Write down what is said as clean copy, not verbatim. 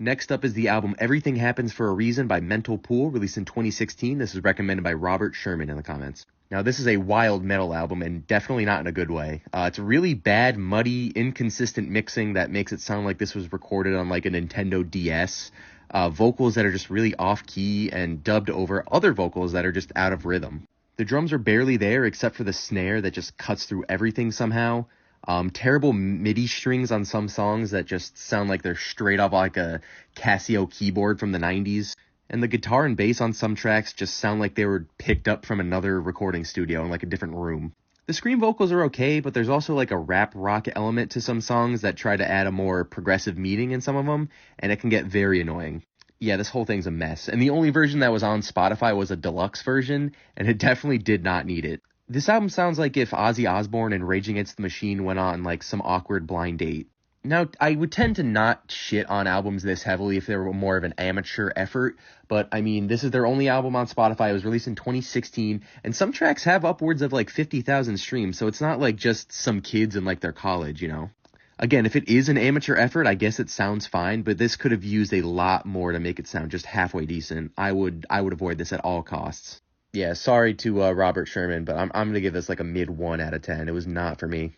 Next up is the album Everything Happens for a Reason by Mental Pool, released in 2016. This is recommended by Robert Sherman in the comments. Now, this is a wild metal album, and definitely not in a good way. It's really bad, muddy, inconsistent mixing that makes it sound like this was recorded on like a Nintendo DS. Vocals that are just really off-key and dubbed over other vocals that are just out of rhythm. The drums are barely there except for the snare that just cuts through everything somehow. Terrible MIDI strings on some songs that just sound like they're straight off like a Casio keyboard from the 90s. And the guitar and bass on some tracks just sound like they were picked up from another recording studio in like a different room. The scream vocals are okay, but there's also like a rap rock element to some songs that try to add a more progressive meaning in some of them, and it can get very annoying. Yeah, this whole thing's a mess, and the only version that was on Spotify was a deluxe version, and it definitely did not need it. This album sounds like if Ozzy Osbourne and Rage Against the Machine went on like some awkward blind date. Now, I would tend to not shit on albums this heavily if they were more of an amateur effort, but I mean, this is their only album on Spotify. It was released in 2016, and some tracks have upwards of like 50,000 streams, so it's not like just some kids in like their college, you know? Again, if it is an amateur effort, I guess it sounds fine, but this could have used a lot more to make it sound just halfway decent. I would avoid this at all costs. Yeah, sorry to Robert Sherman, but I'm going to give this like a mid 1 out of 10. It was not for me.